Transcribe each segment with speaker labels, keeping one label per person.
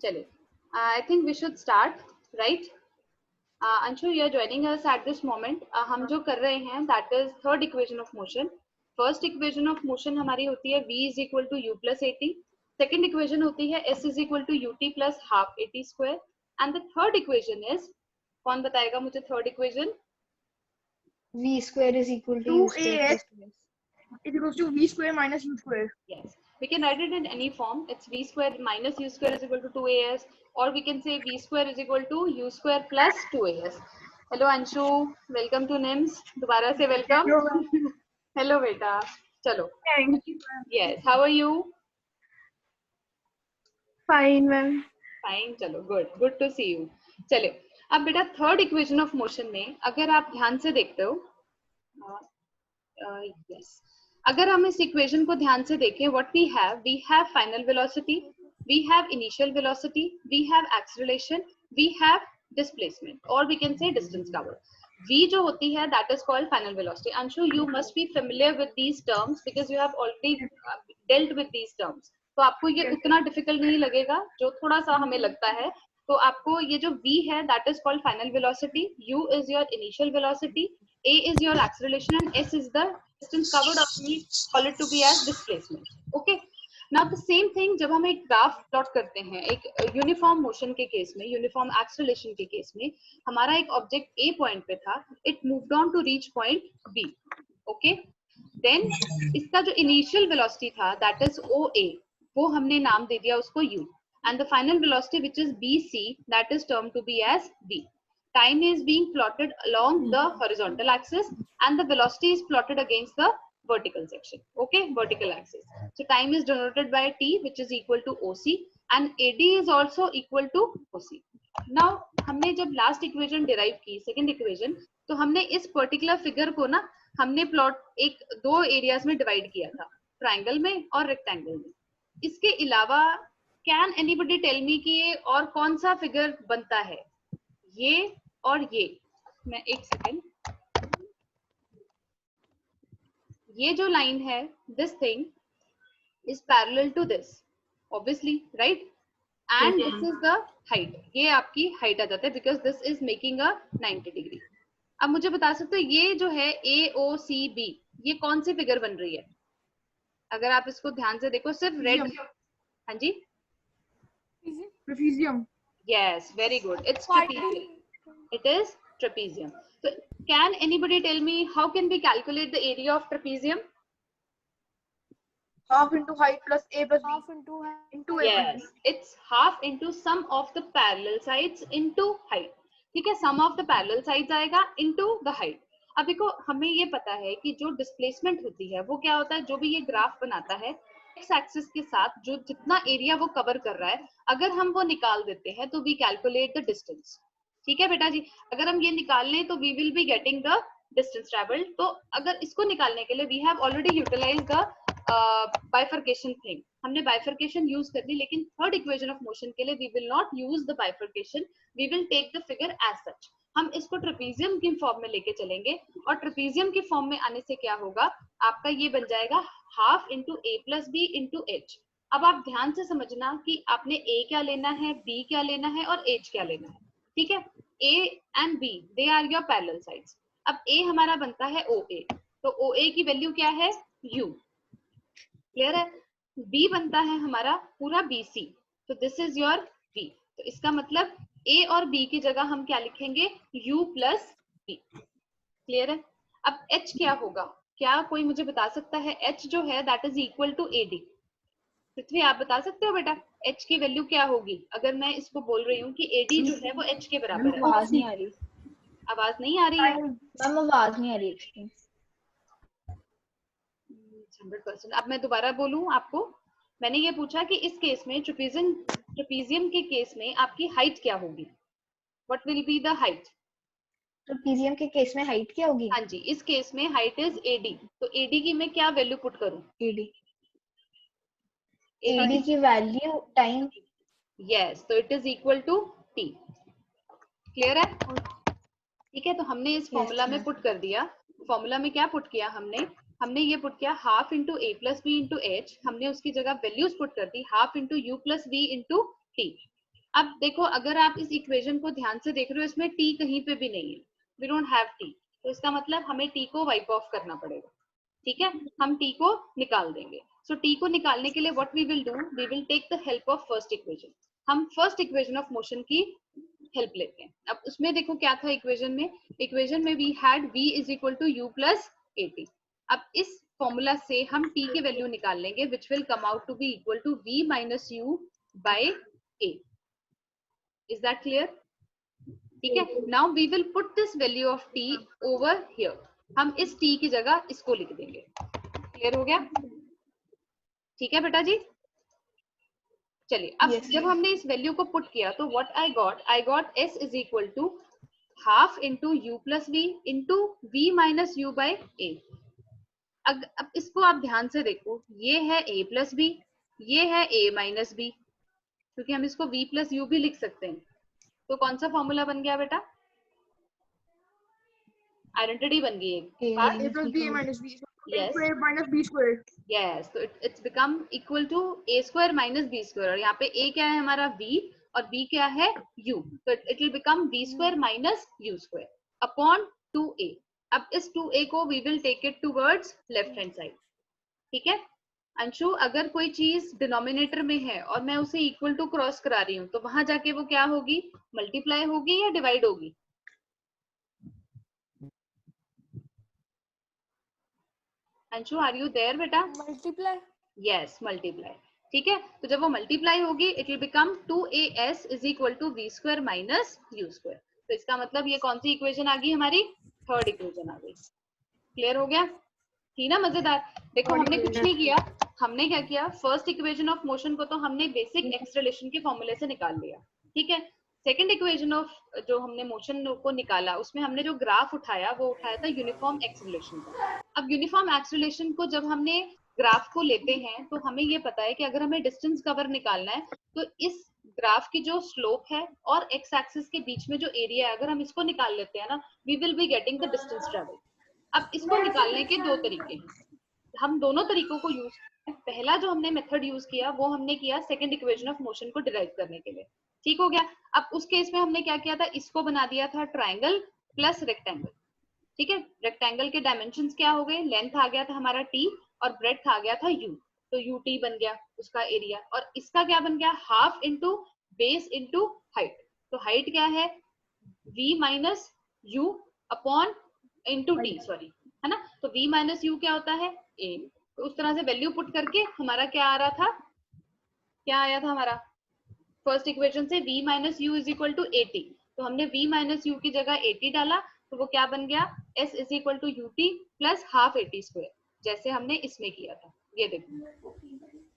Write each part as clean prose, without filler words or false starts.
Speaker 1: चलिए, I think we should start, right? Anshu, you are joining us at this moment. हम जो कर रहे हैं that is third equation of motion. First equation of motion हमारी होती है v is equal to u plus at. Second equation होती है s is equal to ut plus half at square. And the third equation is, कौन बताएगा मुझे third equation?
Speaker 2: v square is equal to u square plus 2s.
Speaker 3: It equals to v square minus u square.
Speaker 1: Yes, we can write it in any form. It's v square minus u square is equal to 2as, or we can say v square is equal to u square plus 2as. Hello Anshu, welcome to NIMS. दोबारा से welcome. Hello बेटा. चलो.
Speaker 3: Thank you.
Speaker 1: Yes, how are you?
Speaker 3: Fine, ma'am.
Speaker 1: Fine, चलो, good to see you. चलो, अब बेटा third equation of motion में अगर आप ध्यान से देखते हो, yes, अगर हम इस इक्वेशन को ध्यान से देखें, what we have final velocity, we have initial velocity, we have acceleration, we have displacement, or we can say distance covered. V जो होती है that is called final velocity. Anshu, you must be familiar with these terms because you have already dealt with these terms. तो आपको ये उतना difficult नहीं लगेगा जो थोड़ा सा हमें लगता है. तो आपको ये जो v है that is called final velocity, u is your initial velocity, a is your acceleration and s is the distance covered, or we call it to be as displacement. Okay, now the same thing जब हम एक graph plot करते हैं एक uniform motion के case में, uniform acceleration के case में, हमारा एक ऑब्जेक्ट a पॉइंट पे था, it moved on to reach point b. Okay, then इसका जो इनिशियल वेलोसिटी था दैट इज oa, वो हमने नाम दे दिया उसको u, and the final velocity which is bc that is termed to be as v. Time is being plotted along the horizontal axis and the velocity is plotted against the vertical section. Okay, vertical axis. So time is denoted by t which is equal to oc and ad is also equal to oc. Now हमने जब last equation derive की, second equation, तो हमने इस particular figure को ना हमने plot एक दो एरियाज में डिवाइड किया था, ट्राइंगल में और रेक्टेंगल में. इसके अलावा कैन एनीबडी टेल मी कि ये और कौन सा फिगर बनता है, ये और ये? मैं एक सेकेंड, ये जो लाइन है, this thing is parallel to this obviously, right, and this is the height. ये आपकी हाइट आ जाता है because this is making a 90 degree. अब मुझे बता सकते हो ये जो है AOCB, ये कौन सी फिगर बन रही है? अगर आप इसको ध्यान से देखो, सिर्फ रेड. हाँ जी,
Speaker 3: Trapezium.
Speaker 1: yes, very good, it's trapezium. It is trapezium. So can anybody tell me how can we calculate the area of trapezium?
Speaker 3: Half into height plus a plus b.
Speaker 2: Half into
Speaker 3: Into a plus
Speaker 1: Yes, it's half into sum of the parallel sides into height. ठीक है, sum of the parallel sides आएगा into the height. अब देखो, हमें ये पता है कि जो डिस्प्लेसमेंट होती है वो क्या होता है, जो भी ये ग्राफ बनाता है एक्स एक्सिस के साथ जो जितना एरिया वो कवर कर रहा है, अगर हम वो निकाल देते हैं तो वी कैलकुलेट द डिस्टेंस. ठीक है बेटा जी, अगर हम ये निकाल लें तो we will be getting the distance travelled. तो अगर इसको निकालने के लिए we have already utilize the bifurcation thing, हमने बाइफर्केशन यूज कर ली, लेकिन थर्ड इक्वेशन ऑफ मोशन के लिए we will not use the bifurcation, we will take the figure as such. हम इसको ट्रेपीजियम की फॉर्म में लेके चलेंगे, और ट्रेपीजियम की फॉर्म में आने से क्या होगा, आपका ये बन जाएगा half into a plus b into H. अब आप ध्यान से समझना कि आपने ए क्या लेना है, बी क्या लेना है और एच क्या लेना है. ठीक है, A and B they are your parallel sides. अब ए हमारा बनता है ओ ए, तो ओ ए की वैल्यू क्या है, यू. क्लियर है? बी बनता है हमारा पूरा बी सी, तो दिस इज योर बी. तो इसका मतलब ए और बी की जगह हम क्या लिखेंगे, u प्लस बी. क्लियर है? अब h क्या होगा, क्या कोई मुझे बता सकता है? h जो है that is equal to AD. Prithvi आप बता सकते हो बेटा h की वैल्यू क्या होगी? अगर मैं इसको बोल रही हूँ कि AD जो है वो h के बराबर है.
Speaker 2: आवाज नहीं आ रही.
Speaker 1: आवाज नहीं आ रही है
Speaker 2: मैम, आवाज नहीं आ रही इसकी.
Speaker 1: 100%. अब मैं दोबारा बोलूं आपको, मैंने ये पूछा कि इस केस में ट्रेपीजियम के केस में आपकी हाइट क्या होगी, what will be the height?
Speaker 2: Trapezium के केस में हाइट क्या होगी?
Speaker 1: हाँ जी, इस केस में हाइट इज AD, तो AD की मैं क्या वैल्यू पुट करूं?
Speaker 2: AD की वैल्यू टाइम.
Speaker 1: यस, तो it is equal to T. Clear है? ठीक है, तो हमने इस फॉर्मूला में पुट कर दिया. फॉर्मूला में क्या पुट किया हमने ये पुट किया half into a plus b into h. हमने उसकी जगह वैल्यूज पुट कर दी, half into u plus b into t. अब देखो अगर आप इस इक्वेशन को ध्यान से देख रहे हो, इसमें t कहीं पे भी नहीं है, वी डोंट हैव t, तो इसका मतलब हमें t को वाइप ऑफ करना पड़ेगा, ठीक है, हम t को निकाल देंगे। सो t को निकालने के लिए what we will do, we will take the help of first equation, हम फर्स्ट इक्वेशन ऑफ मोशन की हेल्प लेते हैं। अब उसमें देखो क्या था इक्वेशन में we had v is equal to u plus at। अब इस फॉर्मूला से हम t की वैल्यू निकाल लेंगे which will come out to be equal to v minus u by a। Is that clear? ठीक है, now we will put this value of t over here, हम इस t की जगह इसको लिख देंगे। क्लियर हो गया? ठीक है बेटा जी, चलिए अब
Speaker 2: Yes,
Speaker 1: जब
Speaker 2: ma'am.
Speaker 1: हमने इस वैल्यू को पुट किया तो what I got s is equal to half into u plus v into v minus u by a. अब इसको आप ध्यान से देखो, ये है a प्लस बी, ये है a माइनस बी, क्योंकि हम इसको v प्लस यू भी लिख सकते हैं। तो कौन सा फॉर्मूला बन गया बेटा? आइडेंटिटी बन गई एक
Speaker 2: A
Speaker 1: part.
Speaker 3: A plus B, A
Speaker 2: minus
Speaker 3: minus B. A
Speaker 1: Yes.
Speaker 3: square minus B square.
Speaker 1: Yes, तो it's become equal to a square minus b square, और यहाँ पे a क्या है हमारा v और b क्या है u, तो it will become b square minus u square upon 2a। अब इस 2a को we will take it towards left hand side, ठीक है। अंशु, अगर कोई चीज डिनोमिनेटर में है और मैं उसे इक्वल टू क्रॉस करा रही हूँ तो वहां जाके वो क्या होगी, मल्टीप्लाई होगी या डिवाइड होगी? अंशु, आर यू देयर बेटा?
Speaker 2: multiply.
Speaker 1: यस, मल्टीप्लाई, ठीक है। तो जब वो मल्टीप्लाई होगी it will become 2as is equal to v square minus u square. तो इसका मतलब ये कौन सी इक्वेशन आ गई हमारी? थर्ड इक्वेशन आ गई। क्लियर हो गया? थी ना मजेदार? देखो हमने कुछ नहीं किया, हमने क्या किया, फर्स्ट इक्वेशन ऑफ मोशन को तो हमने बेसिक एक्सेलरेशन के फॉर्मूले से निकाल लिया, ठीक है। सेकंड इक्वेशन ऑफ जो हमने मोशन को निकाला उसमें हमने जो ग्राफ उठाया वो उठाया था यूनिफॉर्म एक्सेलरेशन का। अब यूनिफॉर्म एक्सेलरेशन को जब हमने ग्राफ को लेते हैं तो हमें ये पता है कि अगर हमें डिस्टेंस कवर निकालना है तो इस ग्राफ की जो स्लोप है और एक्स एक्सिस के बीच में जो एरिया है अगर हम इसको निकाल लेते हैं ना, we will be getting the distance travel. अब इसको निकालने के दो तरीके हैं, हम दोनों तरीकों को यूज, पहला जो हमने मेथड यूज किया वो हमने किया सेकंड इक्वेशन ऑफ मोशन को डिराइव करने के लिए, ठीक हो गया। अब उस केस में हमने क्या किया था, इसको बना दिया था ट्राइंगल प्लस रेक्टेंगल, ठीक है। रेक्टेंगल के डायमेंशंस क्या हो गए, लेंथ आ गया था हमारा t और ब्रेड्थ आ गया था u, तो ut बन गया उसका एरिया, और इसका क्या बन गया, half into base into height. तो हाइट क्या है, v minus u upon into T, sorry, है ना। तो v माइनस यू क्या होता है, a। तो उस तरह से वैल्यू पुट करके हमारा क्या आ रहा था, क्या आया था हमारा फर्स्ट इक्वेशन से, v minus u is equal to 80। तो हमने v माइनस यू की जगह 80 डाला तो वो क्या बन गया, s is equal to u t plus half 80 square, जैसे हमने इसमें किया था। ये देखो,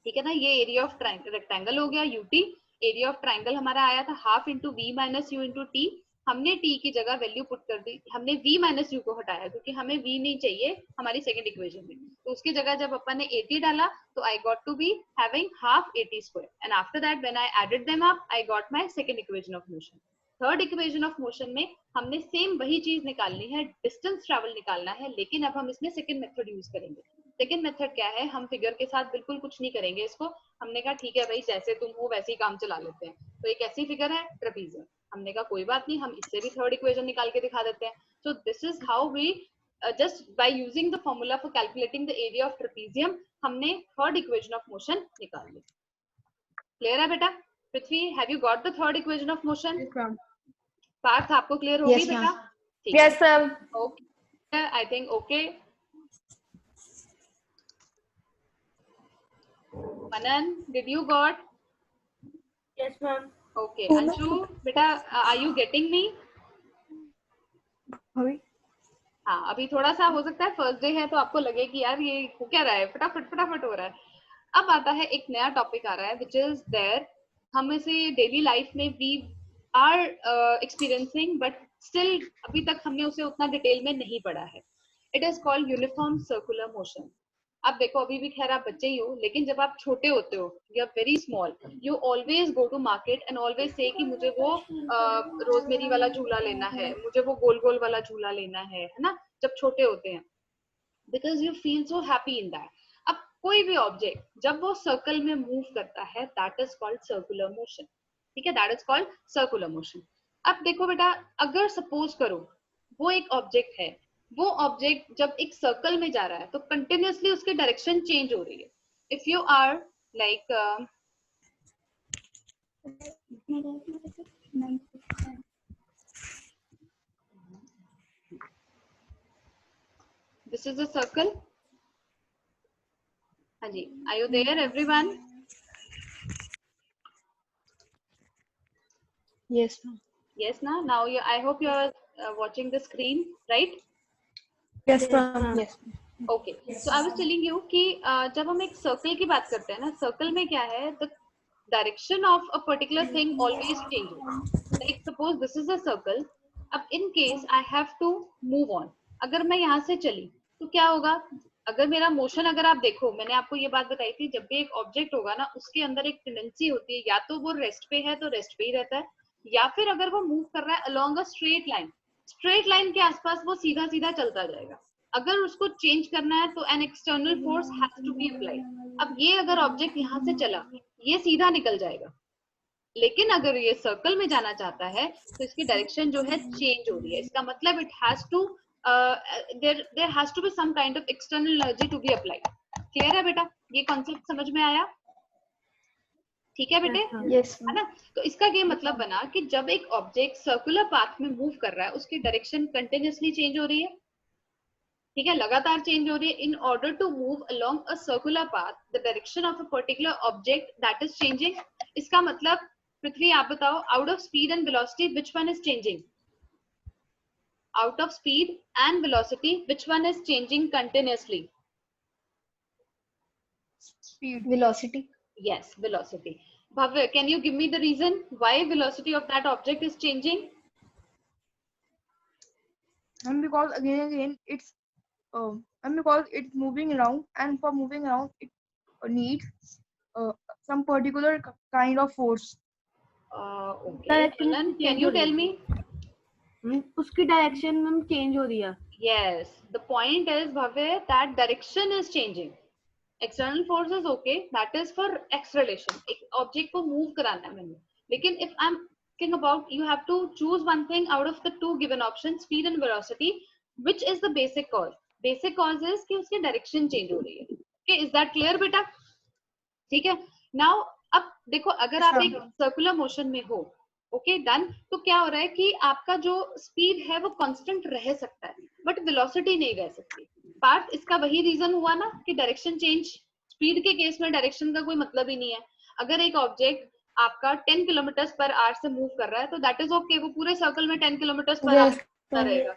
Speaker 1: ठीक है ना, ये एरिया ऑफ रेक्टेंगल हो गया ut, एरिया ऑफ ट्राइंगल हमारा आया था half into v minus u into t, हमने t की जगह वैल्यू पुट कर दी, हमने v माइनस यू को हटाया क्योंकि हमें v नहीं चाहिए हमारी सेकंड इक्वेशन में, तो उसकी जगह जब अपन ने 80 डाला तो I got to be having half 80 square, and after that when I added them up I got my second equation of motion. Third equation of motion में हमने सेम वही चीज निकालनी है, डिस्टेंस ट्रेवल निकालना है, लेकिन अब हम इसमें सेकंड मेथड यूज करेंगे। सेकंड मेथड क्या है, हम फिगर के साथ बिल्कुल कुछ नहीं करेंगे इसको, हमने कहा ठीक है भाई जैसे तुम हो वैसे ही काम चला लेते हैं। तो एक ऐसी फिगर है ट्रेपीजियम, हमने कहा कोई बात नहीं, हम इससे भी थर्ड इक्वेशन निकाल के दिखा देते हैं। So this is how we just by using the formula for calculating the area of trapezium हमने third equation of motion निकाल ली। क्लियर है बेटा? पृथ्वी, have you got the third equation of motion?
Speaker 3: Yes, ma'am.
Speaker 1: Partha, आपको clear होगी
Speaker 2: Yes,
Speaker 1: बेटा?
Speaker 2: ma'am.
Speaker 1: ठीक
Speaker 3: Yes, ma'am.
Speaker 1: है, okay, I think okay. Manan, did you got?
Speaker 3: Yes, ma'am.
Speaker 1: Okay, Anshu बेटा, are you getting me? हाँ, अभी थोड़ा सा हो सकता है फर्स्ट डे है तो आपको लगे कि यार ये हो क्या रहा है, फटाफट फटाफट हो रहा है। अब आता है एक नया टॉपिक आ रहा है विच इज देयर, हम इसे डेली लाइफ में we are experiencing but still अभी तक हमने उसे उतना डिटेल में नहीं पढ़ा है। It is called uniform circular motion. अब देखो अभी भी खैर आप बच्चे ही हो, लेकिन जब आप छोटे होते हो, you are very small, you always go to market and always say कि मुझे वो रोजमेरी वाला झूला लेना है, मुझे वो गोल गोल वाला झूला लेना है ना, जब छोटे होते हैं, because you feel so happy in that. अब कोई भी ऑब्जेक्ट जब वो सर्कल में मूव करता है that is called circular motion, ठीक है, that is called circular motion. अब देखो बेटा, अगर सपोज करो वो एक ऑब्जेक्ट है, वो ऑब्जेक्ट जब एक सर्कल में जा रहा है तो कंटिन्यूअसली उसकी डायरेक्शन चेंज हो रही है। If you are like this is a circle. हाँ जी, are you there everyone?
Speaker 2: Yes, ma'am.
Speaker 1: Yes na, now you, I hope you are watching the screen, right?
Speaker 3: Yes, ma'am.
Speaker 2: Yes.
Speaker 1: Okay, so I was telling you कि जब हम एक circle की बात करते हैं ना, सर्कल में क्या है, the direction of a particular thing always changes. Like suppose this is a circle. अब in case I have to move on, अगर मैं यहाँ से चली तो क्या होगा, अगर मेरा मोशन, अगर आप देखो, मैंने आपको ये बात बताई थी, जब भी एक ऑब्जेक्ट होगा ना उसके अंदर एक टेंडेंसी होती है, या तो वो रेस्ट पे है तो रेस्ट पे ही रहता है, या फिर अगर वो मूव कर रहा है along a straight line, straight line के आसपास वो सीधा सीधा चलता जाएगा। अगर उसको चेंज करना है तो an external force has to be applied. अब ये अगर ऑब्जेक्ट यहाँ से चला, ये सीधा निकल जाएगा, लेकिन अगर ये सर्कल में जाना चाहता है तो इसकी डायरेक्शन जो है चेंज हो रही है। इसका मतलब it has to there has to be some kind of external energy to be applied. Clear है बेटा, ये कॉन्सेप्ट समझ में आया? ठीक है बेटे,
Speaker 2: Yes,
Speaker 1: है ना? तो इसका ये मतलब बना कि जब एक ऑब्जेक्ट सर्कुलर पाथ में मूव कर रहा है उसकी डायरेक्शन कंटिन्यूअसली चेंज हो रही है, ठीक है, लगातार चेंज हो रही है। In order to move along a circular path the direction of a particular object that is changing. इसका मतलब पृथ्वी आप बताओ, out of speed and velocity which one is changing? Out of speed and velocity which one is changing continuously?
Speaker 3: Speed.
Speaker 2: velocity.
Speaker 1: Yes, velocity. Bhavya, can you give me the reason why velocity of that object is changing?
Speaker 3: And because again it's and because it's moving around, and for moving around it needs some particular kind of force.
Speaker 1: Okay.
Speaker 4: Direction
Speaker 1: Alan,
Speaker 4: change
Speaker 1: can you
Speaker 4: हो रही
Speaker 1: tell
Speaker 4: है।
Speaker 1: me?
Speaker 4: उसकी direction में change हो रही है।
Speaker 1: Yes, the point is, Bhavya, that direction is changing. External force is okay, that is for acceleration. एक object को move कराना है मैंने, लेकिन if I'm thinking about, you have to choose one thing out of the two given options, speed and velocity, which is the basic cause? Basic cause is कि उसकी direction change हो रही है। Okay, is that clear बेटा? ठीक है। Now अब देखो, अगर आप एक सर्कुलर मोशन में हो, ओके डन, तो क्या हो रहा है कि आपका जो स्पीड है वो कांस्टेंट रह सकता है, बट वेलोसिटी नहीं रह सकती। पार्थ, इसका वही रीजन हुआ ना कि डायरेक्शन चेंज। स्पीड के केस में डायरेक्शन का कोई मतलब ही नहीं है। अगर एक ऑब्जेक्ट आपका 10 किलोमीटर पर आवर से मूव कर रहा है तो दैट इज ओके, वो पूरे सर्कल में 10 किलोमीटर पर आवर रहेगा।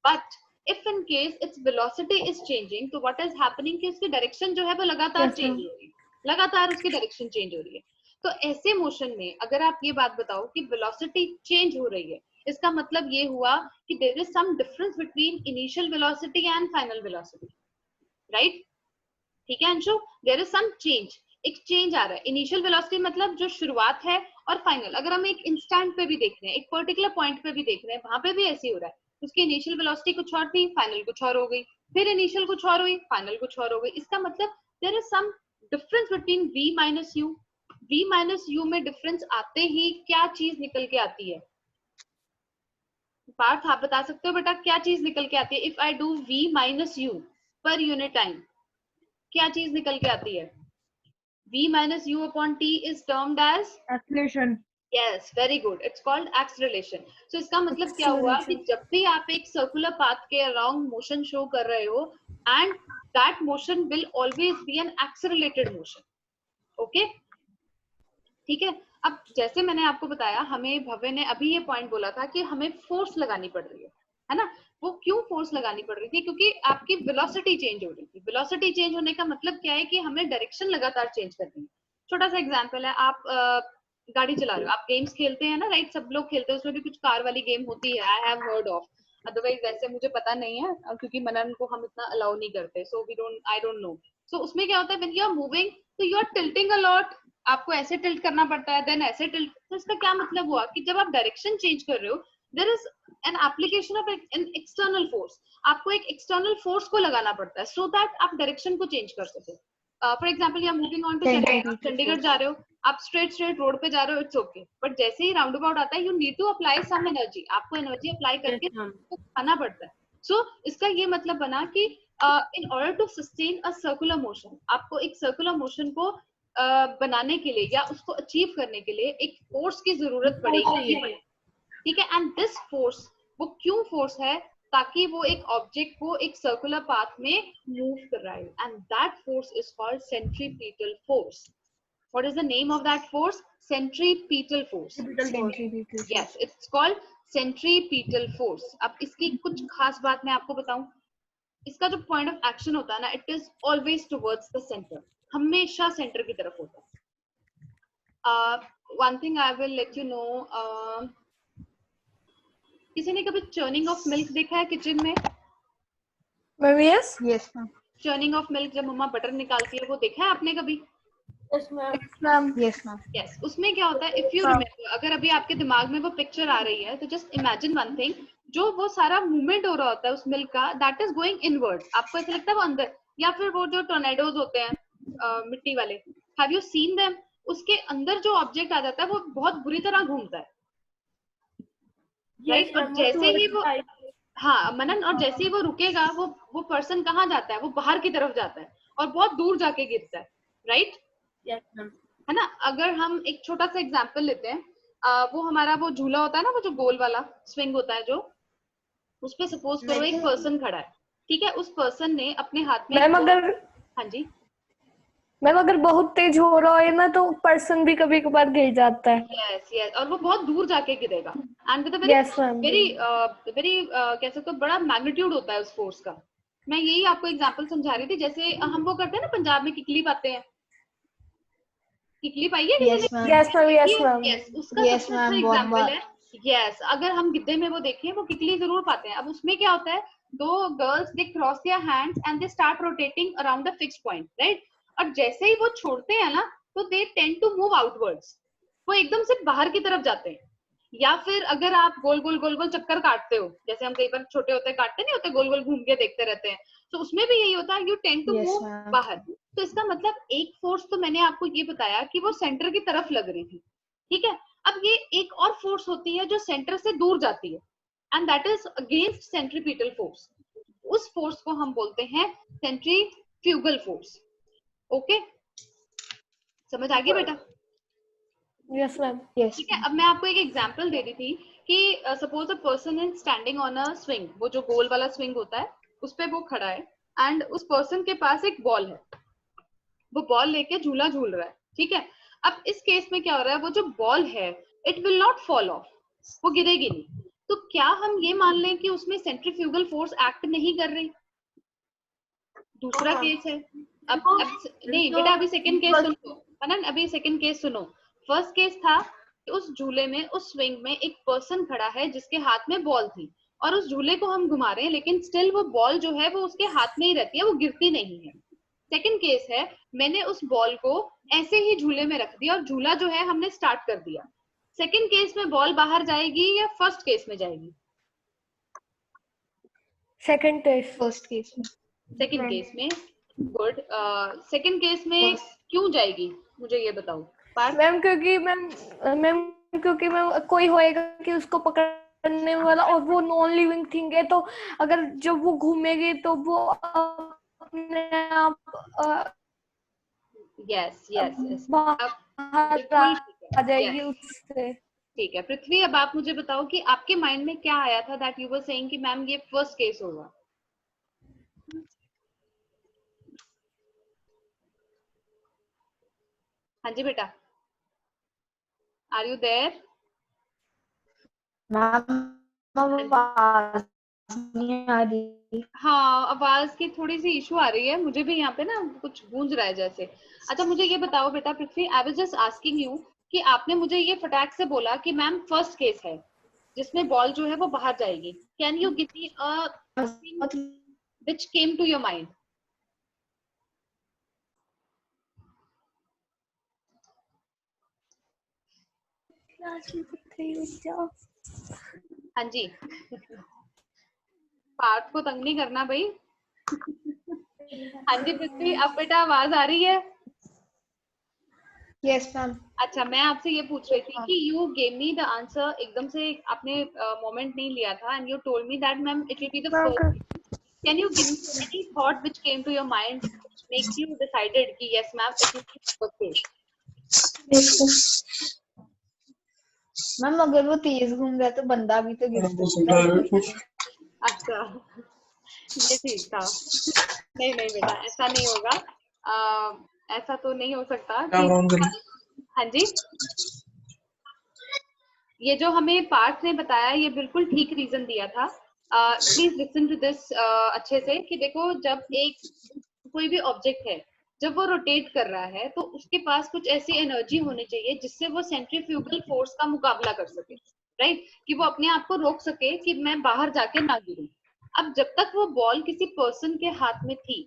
Speaker 1: But if in case its velocity is changing, तो व्हाट इज हैपनिंग कि उसकी डायरेक्शन जो है वो लगातार चेंज हो रही है, लगातार उसकी डायरेक्शन चेंज हो रही है। तो ऐसे मोशन में अगर आप ये बात बताओ कि वेलोसिटी चेंज हो रही है, इसका मतलब ये हुआ कि there is some difference between initial velocity and final velocity, right? ठीक है Anshu, there is some change, एक चेंज आ रहा है। इनिशियल वेलोसिटी मतलब जो शुरुआत है, और फाइनल, अगर हम एक इंस्टेंट पे भी देख रहे हैं, एक पर्टिकुलर पॉइंट पे भी देख रहे हैं, वहां पे भी ऐसे ही हो रहा है। उसकी इनिशियल वेलोसिटी कुछ और थी, फाइनल कुछ और हो गई, फिर इनिशियल कुछ और हुई, फाइनल कुछ और हो गई। इसका मतलब there is some difference between v minus u। v minus u में डिफरेंस आते ही क्या चीज निकल के आती है? पार्थ, आप बता सकते हो बेटा क्या चीज निकल के आती है? If I do v minus u per unit time, क्या चीज निकल के आती है? v minus u upon t is termed as
Speaker 3: Acceleration.
Speaker 1: yes, very good, it's called acceleration. So इसका मतलब क्या हुआ कि जब भी आप एक सर्कुलर पाथ के अराउंड मोशन शो कर रहे हो, and that motion will always be an accelerated motion. Okay, ठीक है। अब जैसे मैंने आपको बताया, हमें भव्य ने अभी ये पॉइंट बोला था कि हमें फोर्स लगानी पड़ रही है ना? वो क्यों फोर्स लगानी पड़ रही थी? क्योंकि आपकी वेलोसिटी चेंज हो रही थी। वेलोसिटी चेंज होने का मतलब क्या है कि हमें डायरेक्शन लगातार चेंज करनी है। छोटा सा एग्जांपल है, आप गाड़ी चला रहे हो, आप गेम्स खेलते हैं ना, राइट? सब लोग खेलते हैं, उसमें भी कुछ कार वाली गेम होती है, I have heard of, otherwise वैसे मुझे पता नहीं है क्योंकि मनन को हम इतना अलाउ नहीं करते, so we don't, I don't know. So उसमें क्या होता है, व्हेन यू आर मूविंग तो you are tilting a lot, आपको ऐसे टिल्ट करना पड़ता है, देन ऐसे टिल्ट। तो इसका क्या मतलब हुआ कि जब आप डायरेक्शन चेंज कर रहे हो, there is an application of an external force. आपको एक एक्सटर्नल फोर्स को लगाना पड़ता है सो दैट आप डायरेक्शन को चेंज कर सको। For example you are moving on to
Speaker 2: Centripetal
Speaker 1: Chandigarh
Speaker 2: force.
Speaker 1: जा रहे हो, आप स्ट्रेट रोड पे जा रहे हो, इट्स ओके, बट जैसे ही राउंड अबाउट आता है you need to apply some energy, आपको एनर्जी अप्लाई करके
Speaker 4: Yes, ma'am.
Speaker 1: उसको खाना पड़ता है. सो इसका ये मतलब बना कि in order to sustain a circular motion, आपको एक सर्कुलर मोशन को बनाने के लिए या उसको अचीव करने के लिए एक फोर्स की जरूरत पड़ेगी, ठीक है. एंड दिस फोर्स, वो क्यों फोर्स है, ताकि वो एक ऑब्जेक्ट को एक सर्कुलर पाथ में मूव कर रहा है, and that force is called centripetal force. What is the name of that force? Centripetal force.
Speaker 2: Centripetal force.
Speaker 1: Yes, it's called centripetal force. अब इसकी कुछ खास बात मैं आपको बताऊं, इसका जो पॉइंट ऑफ एक्शन होता है ना, it is always towards the centre, हमेशा सेंटर की तरफ होता है. One thing I will let you know, किसी ने कभी चर्निंग ऑफ मिल्क देखा है किचन में?
Speaker 5: Ma'am, yes.
Speaker 2: Yes, ma'am.
Speaker 1: Churning of milk, जब मम्मा बटर निकालती है, वो देखा है आपने कभी?
Speaker 4: Yes, ma'am.
Speaker 5: Ma'am.
Speaker 2: Yes, ma'am.
Speaker 1: Yes, उसमें क्या होता है, इफ यू रिमेम्बर, अगर अभी आपके दिमाग में वो पिक्चर आ रही है, तो जस्ट इमेजिन वन थिंग, जो वो सारा मूवमेंट हो रहा होता है उस मिल्क का, दैट इज गोइंग इनवर्ड. आपको ऐसा लगता है वो अंदर, या फिर वो जो टोर्नेडोज होते हैं मिट्टी वाले, हैव यू सीन देम? उसके अंदर जो ऑब्जेक्ट आ जाता है वो बहुत बुरी तरह घूमता है,
Speaker 4: Yes,
Speaker 1: राइट? और
Speaker 4: ma'am.
Speaker 1: जैसे ही वो,
Speaker 4: Right.
Speaker 1: हाँ मनन, और जैसे ही वो रुकेगा, वो पर्सन कहाँ जाता है? वो बाहर की तरफ जाता है और बहुत दूर जाके गिरता है, राइट?
Speaker 4: Yes, ma'am.
Speaker 1: है ना. अगर हम एक छोटा सा एग्जांपल लेते हैं, वो हमारा वो झूला होता है ना, वो जो गोल वाला स्विंग होता है, जो उस पे सपोज करो एक पर्सन खड़ा है, ठीक है. उस पर्सन ने अपने हाथ में
Speaker 5: मैम
Speaker 1: एक
Speaker 5: अगर
Speaker 1: ball- हाँ जी,
Speaker 5: मैम अगर बहुत तेज हो रहा है ना तो पर्सन भी कभी कभार गिर जाता है.
Speaker 1: यस यस, और वो बहुत दूर जाके गिरेगा, and with a very
Speaker 5: Yes, ma'am.
Speaker 1: Very कह सकते हो बड़ा मैग्नीट्यूड होता है उस फोर्स का. मैं यही आपको एग्जांपल समझा रही थी. जैसे हम वो करते हैं ना, पंजाब में किकली पाते हैं, किकली पाई है किसी
Speaker 2: Yes,
Speaker 1: ने?
Speaker 2: ma'am.
Speaker 5: Yes, ma'am. Yes, ma'am.
Speaker 1: Yes, उसका
Speaker 2: Yes,
Speaker 1: सबसे अच्छा
Speaker 2: ma'am. बहुत
Speaker 1: एग्जांपल
Speaker 2: बार.
Speaker 1: है. यस, अगर हम गिद्दे में वो देखें, वो किकली जरूर पाते हैं. अब उसमें क्या होता है, दो girls they cross their hands and they start rotating around the fixed point, right? और जैसे ही वो छोड़ते हैं ना, तो they tend to move outwards, वो एकदम से बाहर की तरफ जाते हैं. या फिर अगर आप गोल गोल चक्कर काटते हो, जैसे हम कई बार छोटे होते काटते नहीं होते, गोल गोल घूम के देखते रहते हैं, तो उसमें भी यही होता है, you tend to
Speaker 2: Yes,
Speaker 1: move
Speaker 2: ma'am.
Speaker 1: बाहर. तो इसका मतलब एक फोर्स तो मैंने आपको ये बताया कि वो सेंटर की तरफ लग रही थी, ठीक है. अब ये एक और फोर्स होती है जो सेंटर से दूर जाती है, and that is against centripetal force. उस फोर्स को हम बोलते हैं सेंट्रीफ्यूगल फोर्स. ओके, समझ आ गई बेटा?
Speaker 5: Yes, ma'am.
Speaker 2: Yes,
Speaker 1: ठीक है.
Speaker 2: ma'am.
Speaker 1: अब मैं आपको एक एग्जांपल दे रही थी कि suppose a person is standing on a swing, वो जो गोल वाला स्विंग होता है उस पे वो खड़ा है, एंड उस पर्सन के पास एक बॉल है, वो बॉल लेके झूला झूल रहा है, ठीक है. अब इस केस में क्या हो रहा है, वो जो बॉल है, it will not fall of, वो गिरेगी नहीं. तो क्या हम ये मान लें कि उसमें सेंट्रीफ्यूगल फोर्स एक्ट नहीं कर रही? दूसरा केस है. अब नहीं बेटा, अभी सेकंड केस सुनो, अनन अभी सेकंड केस सुनो. फर्स्ट केस था कि उस झूले में, उस स्विंग में एक पर्सन खड़ा है जिसके हाथ में बॉल थी, और उस झूले को हम घुमा रहे हैं, लेकिन स्टिल वो बॉल जो है वो उसके हाथ में ही रहती है, वो गिरती नहीं है. सेकंड केस है, मैंने उस बॉल को ऐसे ही झूले में रख दिया और झूला जो है हमने स्टार्ट कर दिया. सेकंड केस में बॉल बाहर जाएगी या फर्स्ट केस में जाएगी?
Speaker 5: Second case.
Speaker 2: First case.
Speaker 1: Second case में. गुड. सेकंड केस में
Speaker 2: First.
Speaker 1: क्यों जाएगी, मुझे ये बताओ.
Speaker 5: मैम क्योंकि मैम कोई होएगा कि उसको पकड़ने वाला, और वो नॉन लिविंग थिंग है, तो अगर जब वो घूमेगी तो वो अपने आप
Speaker 1: यस यस यस,
Speaker 5: बाहर
Speaker 1: बिल्कुल
Speaker 5: आ जाएगी
Speaker 1: yes.
Speaker 5: उससे.
Speaker 1: ठीक है पृथ्वी, अब आप मुझे बताओ कि आपके माइंड में क्या आया था दैट यू वर सेइंग कि मैम ये फर्स्ट केस होगा. हाँ जी बेटा, आर यू देयर?
Speaker 2: आवाज नहीं आ रही.
Speaker 1: हाँ, आवाज की थोड़ी सी इशू आ रही है, मुझे भी यहाँ पे ना कुछ गूंज रहा है जैसे. अच्छा मुझे ये बताओ बेटा Prithvi, I was just asking you कि आपने मुझे ये फटाक से बोला कि मैम फर्स्ट केस है जिसमें बॉल जो है वो बाहर जाएगी. Can you give me a which came to your mind? हाँ जी. पार्थ को तंग नहीं करना भाई. हाँ जी पृथ्वी, अब बेटा आवाज आ रही है?
Speaker 2: Yes, ma'am.
Speaker 1: अच्छा, मैं आपसे ये पूछ रही थी कि you gave me the answer, एकदम से आपने मोमेंट नहीं लिया था, and you told me that ma'am it will be the first. Can you give me any thought which came to your mind makes you decided कि yes ma'am it will be first?
Speaker 2: Ma'am अगर वो तेज घूम रहा है तो बंदा भी तो गिर सकता है.
Speaker 1: अच्छा, ये ठीक था. नहीं नहीं बेटा, ऐसा नहीं होगा. ऐसा तो नहीं हो सकता कि, हाँ जी, ये जो हमें पार्थ ने बताया ये बिल्कुल ठीक रीजन दिया था. प्लीज लिसन टू दिस अच्छे से, कि देखो जब एक कोई भी ऑब्जेक्ट है, जब वो रोटेट कर रहा है तो उसके पास कुछ ऐसी एनर्जी होनी चाहिए जिससे वो सेंट्रीफ्यूगल फोर्स का मुकाबला कर सके, राइट? कि वो अपने आप को रोक सके कि मैं बाहर जाके ना गिरूं. अब जब तक वो बॉल किसी पर्सन के हाथ में थी,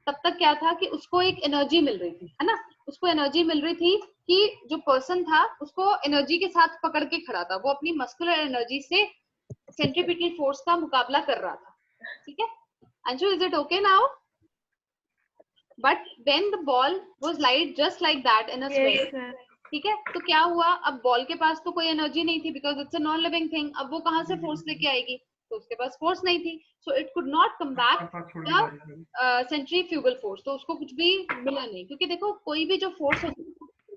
Speaker 1: तब तक क्या था कि उसको एक एनर्जी मिल रही थी, है ना? उसको एनर्जी मिल रही थी कि जो पर्सन था उसको एनर्जी के साथ पकड़ के खड़ा था, वो अपनी मस्कुलर एनर्जी से सेंट्रीपिटल फोर्स का मुकाबला कर रहा था. ठीक है Anshu, is it okay now? But when the ball was laid just like that in a swing, ठीक है, तो क्या हुआ, अब बॉल के पास तो कोई एनर्जी नहीं थी because it's a non living thing. अब वो कहां से फोर्स लेके आएगी? तो उसके पास फोर्स नहीं थी, so it could not come back the centrifugal force. तो उसको कुछ भी मिला नहीं, क्योंकि देखो कोई भी जो फोर्स होती है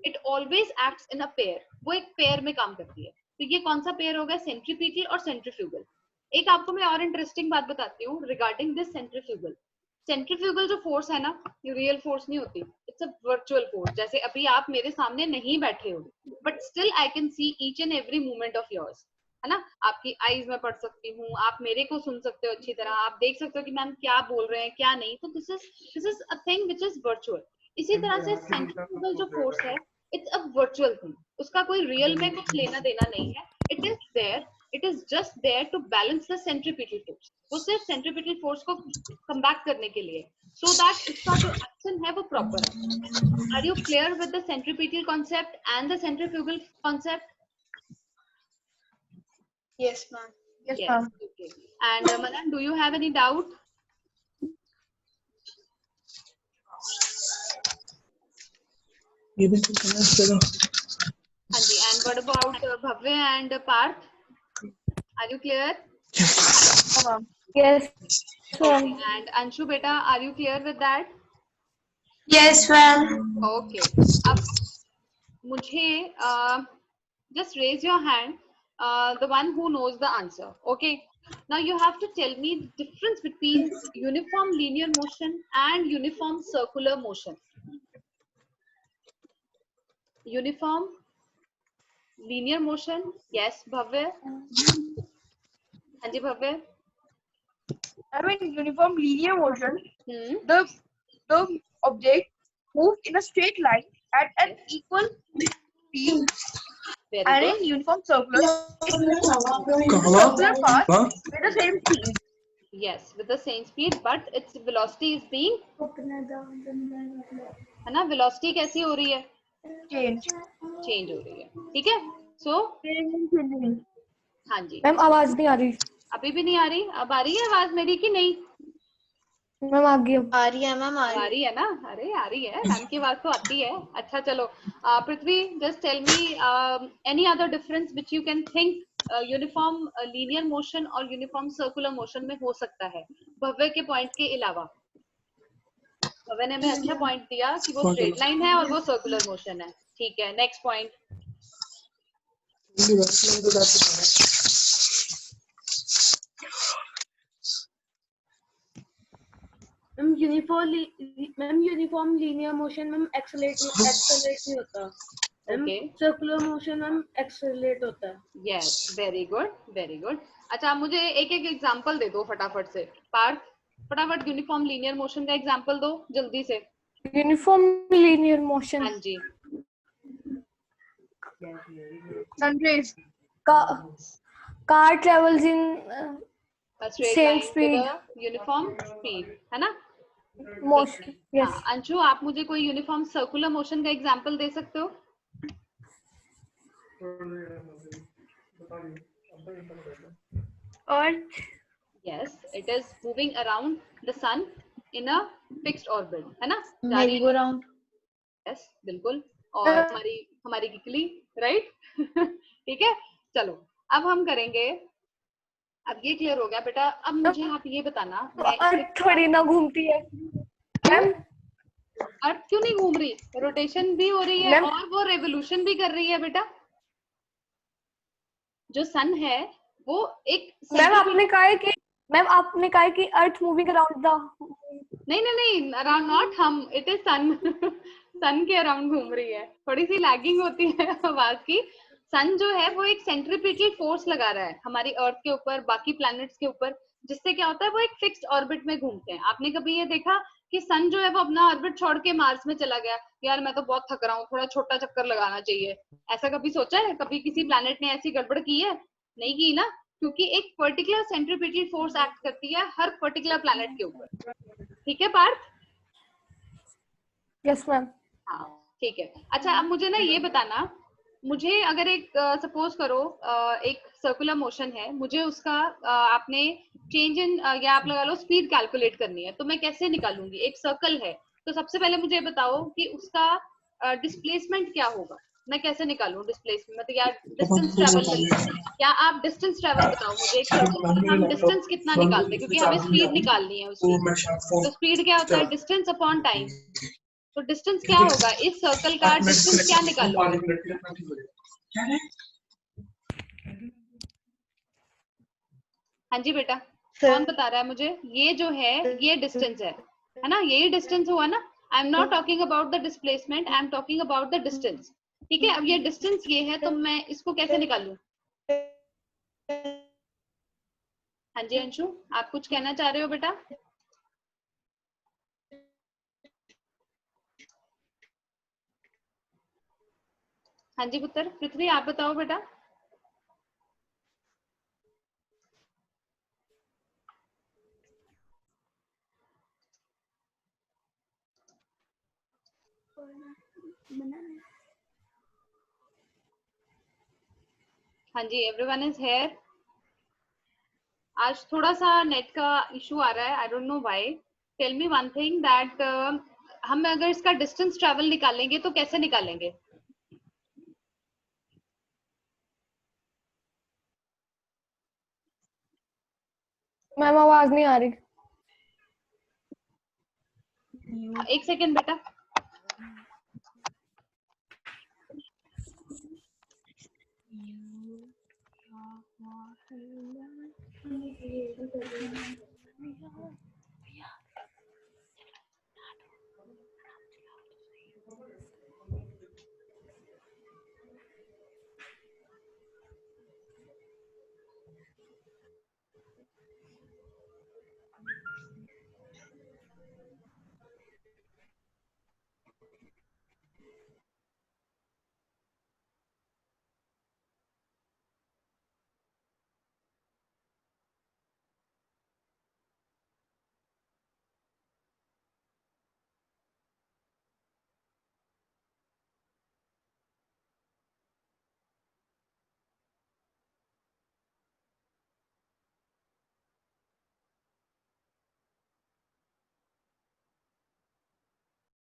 Speaker 1: it always acts in a pair, वो एक पेयर में काम करती है. तो ये कौन सा पेयर होगा? सेंट्रीपिटल और सेंट्रीफ्यूगल. एक आपको मैं और इंटरेस्टिंग बात बताती हूँ रिगार्डिंग दिस सेंट्रीफ्यूगल. सेंट्रीफ्यूगल जो फोर्स है ना, ये रियल फोर्स नहीं होती, इट्स अ वर्चुअल फोर्स. जैसे अभी आप मेरे सामने नहीं बैठे हो, but still I can see each and every movement of yours, है ना? आपकी आईज में पढ़ सकती हूँ, आप मेरे को सुन सकते हो अच्छी तरह, आप देख सकते हो कि मैम क्या बोल रहे हैं क्या नहीं. तो this is a thing which is virtual. इसी तरह से सेंट्रीफ्यूगल जो फोर्स है इट्स अ वर्चुअल थिंग, उसका कोई रियल में कुछ लेना देना नहीं है. It is there, it is just there to balance the centripetal force. वो सिर्फ सेंट्रीपिटल फोर्स को कम बैक करने के लिए, सो दैट उसका जो एक्शन है वो प्रॉपर है. Are you clear with the centripetal concept and the centrifugal concept?
Speaker 2: Yes, ma'am.
Speaker 3: Yes,
Speaker 1: Yes.
Speaker 3: ma'am.
Speaker 1: Okay. And Manan, do you have any doubt? Hanji. And what about Bhavya and Parth? Are you clear?
Speaker 5: Yes,
Speaker 1: Okay. And Anshu beta, are you clear with that?
Speaker 6: Yes, ma'am.
Speaker 1: Okay. अब मुझे just raise your hand, the one who knows the answer. Okay. Now you have to tell me the difference between uniform linear motion and uniform circular motion. Uniform linear motion. Yes, Bhavya. Hanji Bhavya.
Speaker 3: I mean, uniform linear motion,
Speaker 1: Hmm.
Speaker 3: the object moves in a straight line at an equal speed,
Speaker 1: Very
Speaker 3: and
Speaker 1: good.
Speaker 3: in uniform circular, it moves in a circular path with the same speed.
Speaker 1: Yes, with the same speed, but its velocity is being, है ना? Velocity कैसी हो रही है?
Speaker 3: Change.
Speaker 1: Change हो रही है. ठीक है? So, हाँ जी.
Speaker 5: मैम आवाज नहीं आ रही.
Speaker 1: अभी भी नहीं आ रही? अब आ रही है आवाज मेरी कि नहीं?
Speaker 5: मैम आ गई.
Speaker 2: आ रही है मैम,
Speaker 1: आ रही है ना? अरे आ रही है, मैम की आवाज तो आती है. अच्छा चलो, पृथ्वी, just tell me any other difference which you can think uniform linear motion और यूनिफॉर्म सर्कुलर मोशन में हो सकता है, भव्य के पॉइंट के अलावा. भव्य ने हमें अच्छा पॉइंट दिया कि वो स्ट्रेट लाइन है और वो सर्कुलर मोशन है. ठीक है, next point.
Speaker 4: Ma'am uniform linear motion ma'am accelerate नहीं होता.
Speaker 1: Okay,
Speaker 4: circular motion ma'am accelerate होता है.
Speaker 1: Yes, very good, very good. अच्छा, आप मुझे एक एक एग्जांपल दे दो फटाफट से. पार्थ, फटाफट यूनिफॉर्म लीनियर मोशन का एग्जांपल दो जल्दी से.
Speaker 5: Uniform linear motion.
Speaker 1: हाँ जी.
Speaker 3: Sun rays.
Speaker 5: car travels in
Speaker 1: A straight
Speaker 5: same
Speaker 1: line
Speaker 5: speed.
Speaker 1: with a uniform speed, है ना?
Speaker 5: motion. Yes.
Speaker 1: हाँ, अंशु, आप मुझे कोई यूनिफॉर्म सर्कुलर मोशन का एग्जांपल दे सकते हो?
Speaker 3: Earth.
Speaker 1: Yes, it is moving around the sun. In a fixed orbit, है ना, जा
Speaker 2: मेरी
Speaker 1: रही
Speaker 2: गो
Speaker 1: है।
Speaker 2: राउंड।
Speaker 1: यस बिल्कुल। और हमारी हमारी किकली, राइट। ठीक है, चलो अब हम करेंगे। अब ये क्लियर हो गया बेटा। अब मुझे आप ये बताना, मैं
Speaker 5: अर्थ
Speaker 1: इससे
Speaker 5: थोड़ी ना घूमती है
Speaker 1: क्यों,
Speaker 5: मैम।
Speaker 1: अर्थ क्यों नहीं घूम रही? रोटेशन भी हो रही है
Speaker 5: मैम
Speaker 1: और वो रेवोल्यूशन भी कर रही है बेटा। जो सन है वो एक
Speaker 5: मैम आपने
Speaker 1: सेंट्रीफ्यूगल,
Speaker 5: कहा है कि मैम आपने कहा है कि अर्थ मूविंग अराउंड द
Speaker 1: नहीं नहीं नहीं, अराउंड नॉट हम, इट इज सन। सन के अराउंड घूम रही है, थोड़ी सी लैगिंग होती है आवाज की। सन जो है वो एक सेंट्रीपिटल फोर्स लगा रहा है हमारी अर्थ के ऊपर, बाकी प्लैनेट्स के ऊपर, जिससे क्या होता है वो एक फिक्स्ड ऑर्बिट में घूमते हैं। आपने कभी ये देखा कि सन जो है वो अपना ऑर्बिट छोड़ के मार्स में चला गया, यार मैं तो बहुत थक रहा हूँ, थोड़ा छोटा चक्कर लगाना चाहिए, ऐसा कभी सोचा है? कभी किसी प्लैनेट ने ऐसी गड़बड़ की है? नहीं की ना, क्योंकि एक पर्टिकुलर सेंट्रीपिटल फोर्स एक्ट करती है हर पर्टिकुलर प्लैनेट के ऊपर। ठीक है पार्थ?
Speaker 5: Yes ma'am.
Speaker 1: हाँ ठीक है। अच्छा अब मुझे ना ये बताना, मुझे अगर एक सपोज करो एक सर्कुलर मोशन है, मुझे उसका आपने चेंज इन या आप लगा लो स्पीड कैलकुलेट करनी है, तो मैं कैसे निकालूंगी? एक सर्कल है, तो सबसे पहले मुझे बताओ कि उसका डिस्प्लेसमेंट क्या होगा। मैं कैसे निकालूं डिस्प्लेसमेंट, मतलब या डिस्टेंस ट्रेवल, या आप डिस्टेंस ट्रेवल बताओ मुझे एक सर्कल में हम डिस्टेंस कितना निकालते हैं, क्योंकि हमें स्पीड निकालनी है उसकी। तो स्पीड क्या होता है? Distance upon time. तो डिस्टेंस क्या होगा इस सर्कल का? डिस्टेंस क्या निकालोगे? हाँ जी बेटा, कौन बता रहा है मुझे? ये जो है ये डिस्टेंस है ना, यही डिस्टेंस हुआ ना। I am not talking about the displacement, I am talking about the distance. ठीक है, अब ये डिस्टेंस ये है, तो मैं इसको कैसे निकालूं? हाँ जी अंशु, आप कुछ कहना चाह रहे हो बेटा? हाँ जी पुत्र, पृथ्वी आप बताओ बेटा। हाँ जी, एवरीवन इज हेयर। आज थोड़ा सा नेट का इशू आ रहा है, I don't know why. Tell me one thing that हम अगर इसका डिस्टेंस ट्रेवल निकालेंगे तो कैसे निकालेंगे?
Speaker 5: मैम आवाज नहीं आ रही।
Speaker 1: एक सेकेंड बेटा।